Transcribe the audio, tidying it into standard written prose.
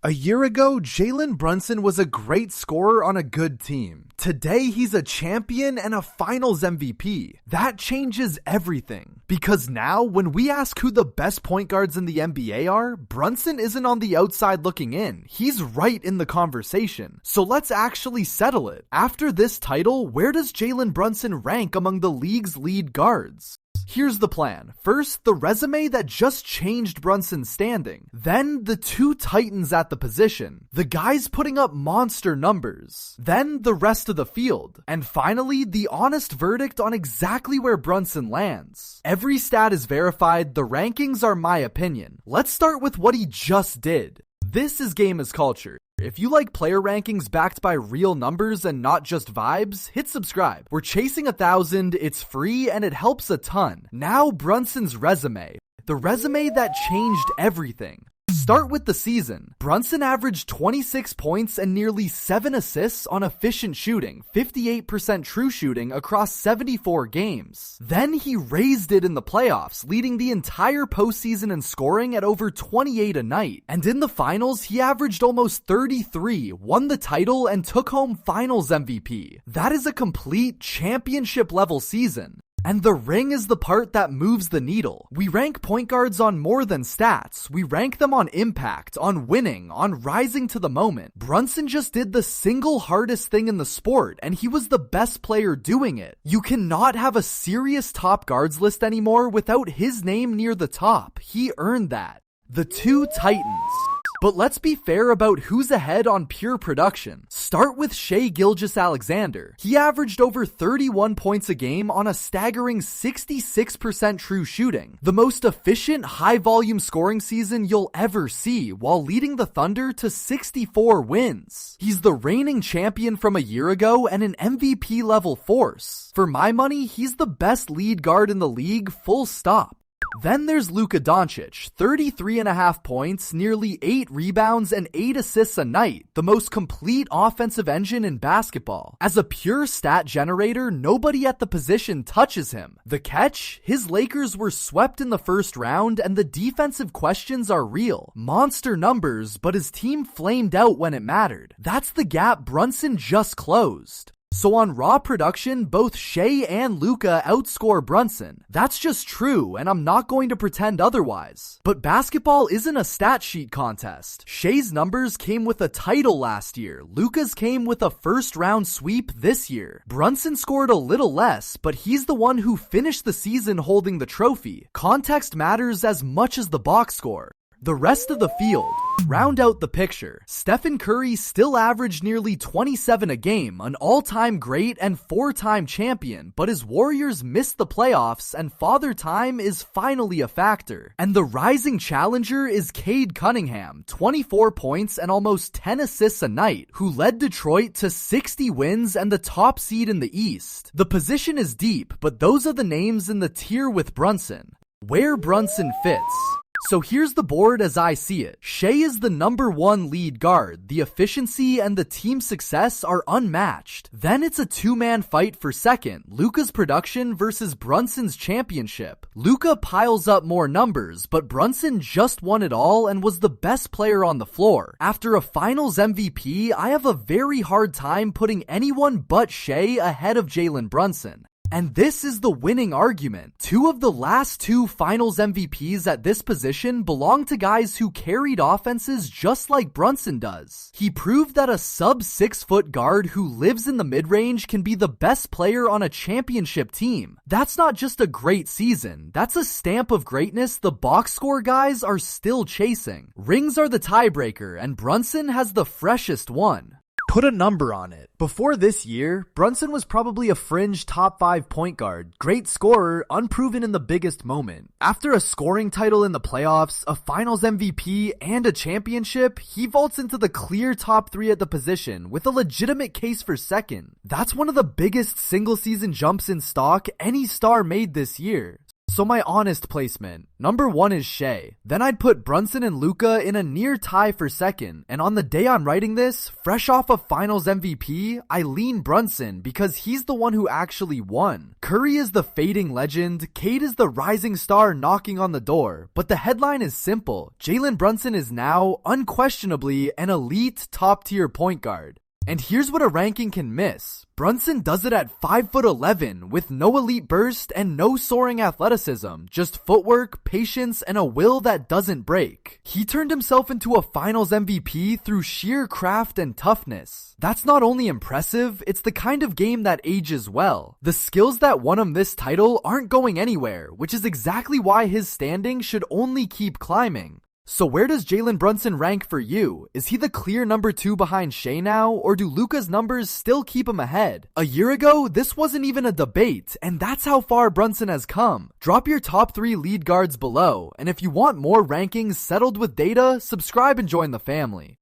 A year ago, Jalen Brunson was a great scorer on a good team. Today, he's a champion and a finals MVP. That changes everything. Because now, when we ask who the best point guards in the NBA are, Brunson isn't on the outside looking in. He's right in the conversation. So let's actually settle it. After this title, where does Jalen Brunson rank among the league's lead guards? Here's the plan. First, the resume that just changed Brunson's standing. Then, the two titans at the position. The guys putting up monster numbers. Then, the rest of the field. And finally, the honest verdict on exactly where Brunson lands. Every stat is verified, the rankings are my opinion. Let's start with what he just did. This is Game is Culture. If you like player rankings backed by real numbers and not just vibes, hit subscribe. We're chasing 1,000, it's free, and it helps a ton. Now Brunson's resume. The resume that changed everything. Start with the season. Brunson averaged 26 points and nearly 7 assists on efficient shooting, 58% true shooting across 74 games. Then he raised it in the playoffs, leading the entire postseason in scoring at over 28 a night. And in the finals, he averaged almost 33, won the title, and took home finals MVP. That is a complete championship-level season. And the ring is the part that moves the needle. We rank point guards on more than stats. We rank them on impact, on winning, on rising to the moment. Brunson just did the single hardest thing in the sport, and he was the best player doing it. You cannot have a serious top guards list anymore without his name near the top. He earned that. The two titans. But let's be fair about who's ahead on pure production. Start with Shai Gilgeous-Alexander. He averaged over 31 points a game on a staggering 66% true shooting. The most efficient, high-volume scoring season you'll ever see, while leading the Thunder to 64 wins. He's the reigning champion from a year ago and an MVP-level force. For my money, he's the best lead guard in the league, full stop. Then there's Luka Doncic, 33.5 points, nearly 8 rebounds, and 8 assists a night, the most complete offensive engine in basketball. As a pure stat generator, nobody at the position touches him. The catch? His Lakers were swept in the first round, and the defensive questions are real. Monster numbers, but his team flamed out when it mattered. That's the gap Brunson just closed. So on raw production, both Shai and Luka outscore Brunson. That's just true, and I'm not going to pretend otherwise. But basketball isn't a stat sheet contest. Shai's numbers came with a title last year. Luka's came with a first-round sweep this year. Brunson scored a little less, but he's the one who finished the season holding the trophy. Context matters as much as the box score. The rest of the field. Round out the picture. Stephen Curry still averaged nearly 27 a game, an all-time great and 4-time champion, but his Warriors missed the playoffs and father time is finally a factor. And the rising challenger is Cade Cunningham, 24 points and almost 10 assists a night, who led Detroit to 60 wins and the top seed in the East. The position is deep, but those are the names in the tier with Brunson. Where Brunson fits. So here's the board as I see it. Shai is the number 1 lead guard. The efficiency and the team success are unmatched. Then it's a two-man fight for second. Luka's production versus Brunson's championship. Luka piles up more numbers, but Brunson just won it all and was the best player on the floor. After a finals MVP, I have a very hard time putting anyone but Shai ahead of Jalen Brunson. And this is the winning argument. 2 of the last 2 finals MVPs at this position belong to guys who carried offenses just like Brunson does. He proved that a sub-6-foot guard who lives in the mid-range can be the best player on a championship team. That's not just a great season. That's a stamp of greatness the box score guys are still chasing. Rings are the tiebreaker, and Brunson has the freshest one. Put a number on it. Before this year, Brunson was probably a fringe top 5 point guard, great scorer, unproven in the biggest moment. After a scoring title in the playoffs, a finals MVP, and a championship, he vaults into the clear top 3 at the position with a legitimate case for second. That's one of the biggest single season jumps in stock any star made this year. So my honest placement, number 1 is Shea. Then I'd put Brunson and Luka in a near tie for second, and on the day I'm writing this, fresh off of Finals MVP, I lean Brunson because he's the one who actually won. Curry is the fading legend, Cade is the rising star knocking on the door, but the headline is simple. Jalen Brunson is now, unquestionably, an elite top-tier point guard. And here's what a ranking can miss. Brunson does it at 5'11" with no elite burst and no soaring athleticism, just footwork, patience, and a will that doesn't break. He turned himself into a Finals MVP through sheer craft and toughness. That's not only impressive, it's the kind of game that ages well. The skills that won him this title aren't going anywhere, which is exactly why his standing should only keep climbing. So where does Jalen Brunson rank for you? Is he the clear number 2 behind Shea now, or do Luka's numbers still keep him ahead? A year ago, this wasn't even a debate, and that's how far Brunson has come. Drop your top 3 lead guards below, and if you want more rankings settled with data, subscribe and join the family.